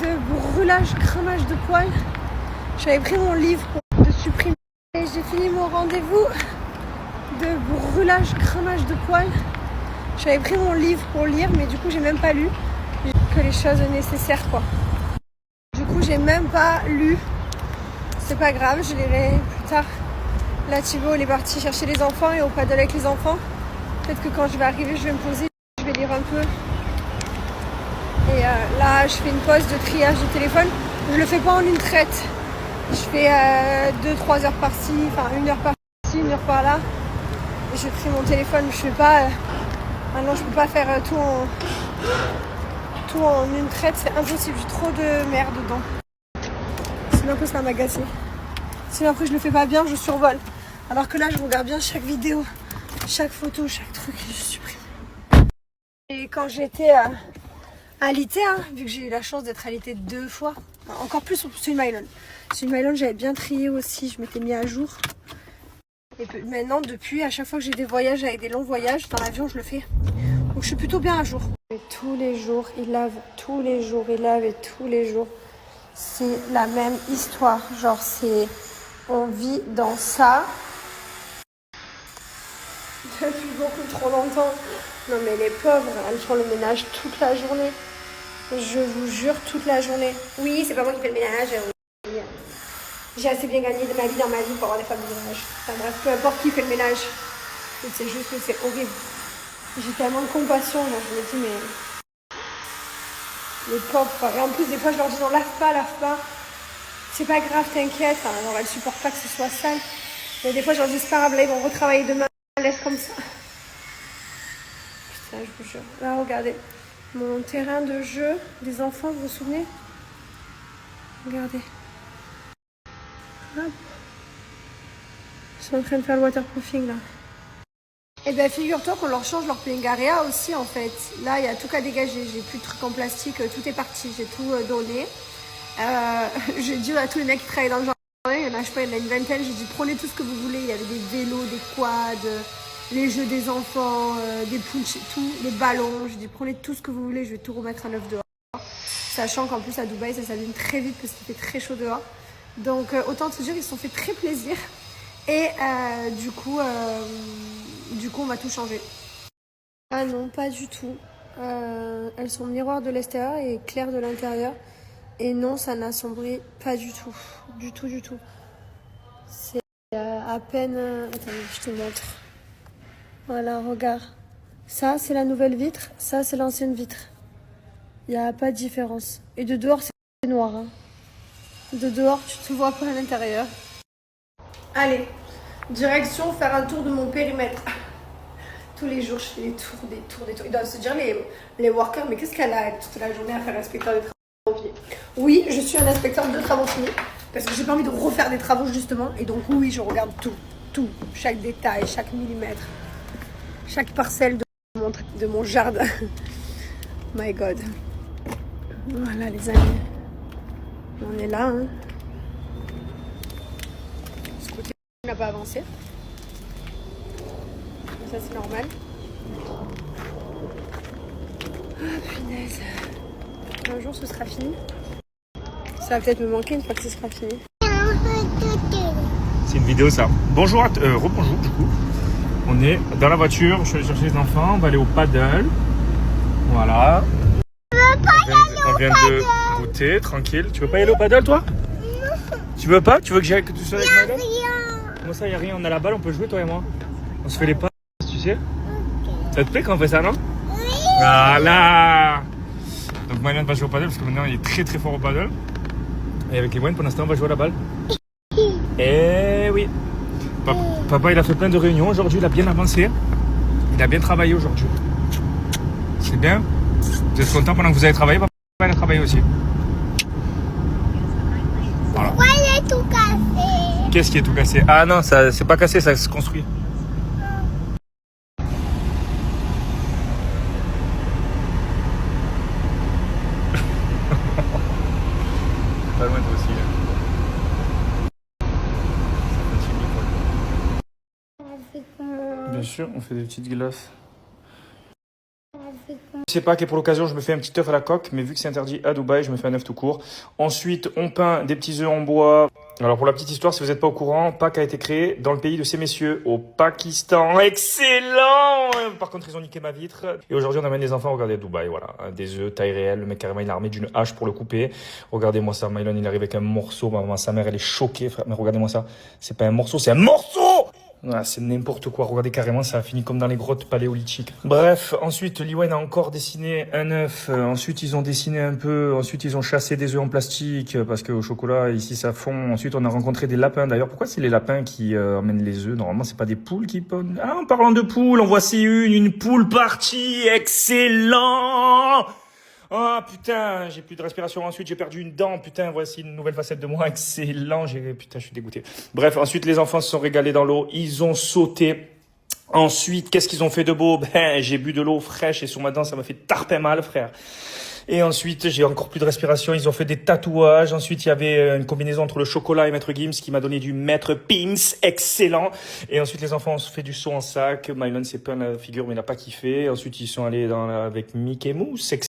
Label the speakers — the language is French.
Speaker 1: de brûlage, cramage de poils. J'avais pris mon livre pour le supprimer et j'ai fini mon rendez-vous de brûlage, cramage de poils. J'avais pris mon livre pour lire, mais du coup j'ai même pas lu que les choses nécessaires quoi. Du coup j'ai même pas lu. C'est pas grave, je lirai plus tard. Là Thibaut il est parti chercher les enfants et au paddle avec les enfants. Peut-être que quand je vais arriver je vais me poser, je vais lire un peu. Et là je fais une pause de triage de téléphone. Je le fais pas en une traite. Je fais 2-3 heures par-ci, enfin 1 heure par-ci, 1 heure par-là. Et je trie mon téléphone, je fais pas... maintenant je peux pas faire tout en une traite, c'est impossible, j'ai trop de merde dedans. Sinon après ça va m'agacer. Sinon après je le fais pas bien, je survole. Alors que là je regarde bien chaque vidéo, chaque photo, chaque truc et je supprime. Et quand j'étais alitée, vu que j'ai eu la chance d'être alitée 2 fois, encore plus sur une Mylon. Sur une Mylon j'avais bien trié aussi, je m'étais mis à jour. Et maintenant depuis, à chaque fois que j'ai des voyages avec des longs voyages, dans l'avion je le fais. Donc je suis plutôt bien à jour. Et tous les jours, il lave, tous les jours, il lave et tous les jours. C'est la même histoire. Genre c'est... On vit dans ça. Depuis beaucoup trop longtemps. Non mais les pauvres, elles font le ménage toute la journée. Je vous jure, toute la journée. Oui, c'est pas moi qui fais le ménage. Oui. J'ai assez bien gagné de ma vie dans ma vie pour avoir des femmes de ménage. Enfin bref, peu importe qui fait le ménage. C'est juste que c'est horrible. J'ai tellement de compassion, genre, je me dis mais... Les pauvres quoi. Et en plus des fois je leur dis non, lave pas. C'est pas grave, t'inquiète. Enfin, alors elles supportent pas que ce soit sale. Mais des fois je leur dis c'est pas grave, là ils vont retravailler demain. Laisse comme ça. Putain, je vous jure. Là regardez. Mon terrain de jeu des enfants, vous vous souvenez? Regardez. Hop. Ils sont en train de faire le waterproofing là. Et bien figure-toi qu'on leur change leur plingarea aussi en fait. Là il y a tout qu'à dégager, j'ai plus de trucs en plastique, tout est parti, j'ai tout donné. J'ai dit à tous les mecs qui travaillent dans le jardin, il y en a, je sais pas, il y en a une vingtaine, j'ai dit prenez tout ce que vous voulez. Il y avait des vélos, des quads, les jeux des enfants, des punch, tout, les ballons. J'ai dit prenez tout ce que vous voulez, je vais tout remettre à neuf dehors. Sachant qu'en plus à Dubaï ça s'allume très vite parce qu'il fait très chaud dehors. Donc autant te dire ils se sont fait très plaisir. Et du coup on va tout changer. Ah non, pas du tout. Elles sont miroir de l'extérieur et clair de l'intérieur. Et non, ça n'assombrit pas du tout. Du tout. C'est à peine... Attends, je te montre. Voilà, regarde. Ça, c'est la nouvelle vitre. Ça, c'est l'ancienne vitre. Il n'y a pas de différence. Et de dehors, c'est noir. Hein. De dehors, tu ne te vois pas à l'intérieur. Allez, direction faire un tour de mon périmètre. Tous les jours, je fais des tours. Ils doivent se dire, les workers, mais qu'est-ce qu'elle a toute la journée à faire inspecteur des travaux finis? Oui, je suis un inspecteur de travaux finis, parce que j'ai pas envie de refaire des travaux justement. Et donc oui, je regarde tout. Chaque détail, chaque millimètre, chaque parcelle de mon jardin. My God. Voilà les amis. On est là. Hein. Ce côté n'a pas avancé. Ça c'est normal. Ah punaise. Un jour ce sera fini. Ça va peut-être me manquer une fois que ce sera fini.
Speaker 2: C'est une vidéo ça. Bonjour, rebonjour du coup. On est dans la voiture, je suis allé chercher les enfants, on va aller au paddle. Voilà. On vient de goûter, tranquille. Tu veux pas y aller au paddle toi? Non. Tu veux pas? Tu veux que j'aille que tu sois avec Mylon? Comment ça y a rien? On a la balle, on peut jouer toi et moi. On se fait les pas, tu sais. Okay. Ça te plaît quand on fait ça, non? Oui. Voilà. Donc Mylon va jouer au paddle parce que maintenant il est très fort au paddle. Et avec les moyens pour l'instant on va jouer à la balle. Et oui. Papa il a fait plein de réunions aujourd'hui, il a bien avancé. Il a bien travaillé aujourd'hui. C'est bien. Vous êtes content pendant que vous avez travaillé? Papa il a travaillé aussi. Voilà.
Speaker 3: Pourquoi il est tout cassé?
Speaker 2: Qu'est-ce qui est tout cassé? Ah non, ça c'est pas cassé, ça se construit. Pas loin toi aussi. Bien sûr, on fait des petites glaces. c'est Pâques et pour l'occasion, je me fais un petit œuf à la coque, mais vu que c'est interdit à Dubaï, je me fais un œuf tout court. Ensuite, on peint des petits œufs en bois. Alors pour la petite histoire, si vous n'êtes pas au courant, Pâques a été créé dans le pays de ces messieurs, au Pakistan. Excellent! Par contre, ils ont niqué ma vitre. Et aujourd'hui, on amène les enfants à regarder Dubaï, voilà. Des œufs, taille réelle. Le mec, carrément, il a armé d'une hache pour le couper. Regardez-moi ça, Mylon, il arrive avec un morceau. Maman, sa mère, elle est choquée, frère. Mais regardez-moi ça. C'est pas un morceau, c'est un morceau! Ah, c'est n'importe quoi. Regardez carrément, ça a fini comme dans les grottes paléolithiques. Bref, ensuite, Liwen a encore dessiné un œuf. Ensuite, ils ont dessiné un peu. Ensuite, ils ont chassé des œufs en plastique parce qu'au chocolat, ici, ça fond. Ensuite, on a rencontré des lapins. D'ailleurs, pourquoi c'est les lapins qui emmènent les œufs? Normalement, c'est pas des poules qui pondent. Ah, en parlant de poules, en voici une poule partie. Excellent! Oh putain, j'ai plus de respiration. Ensuite, j'ai perdu une dent. Putain, voici une nouvelle facette de moi. Excellent. Putain, je suis dégoûté. Bref, ensuite, les enfants se sont régalés dans l'eau. Ils ont sauté. Ensuite, qu'est-ce qu'ils ont fait de beau? Ben, j'ai bu de l'eau fraîche et sur ma dent, ça m'a fait tarpin mal, frère. Et ensuite, j'ai encore plus de respiration. Ils ont fait des tatouages. Ensuite, il y avait une combinaison entre le chocolat et Maître Gims qui m'a donné du Maître Pins. Excellent. Et ensuite, les enfants ont fait du saut en sac. Mylon s'est peint la figure, mais il n'a pas kiffé. Ensuite, ils sont allés avec Mickey Mouse.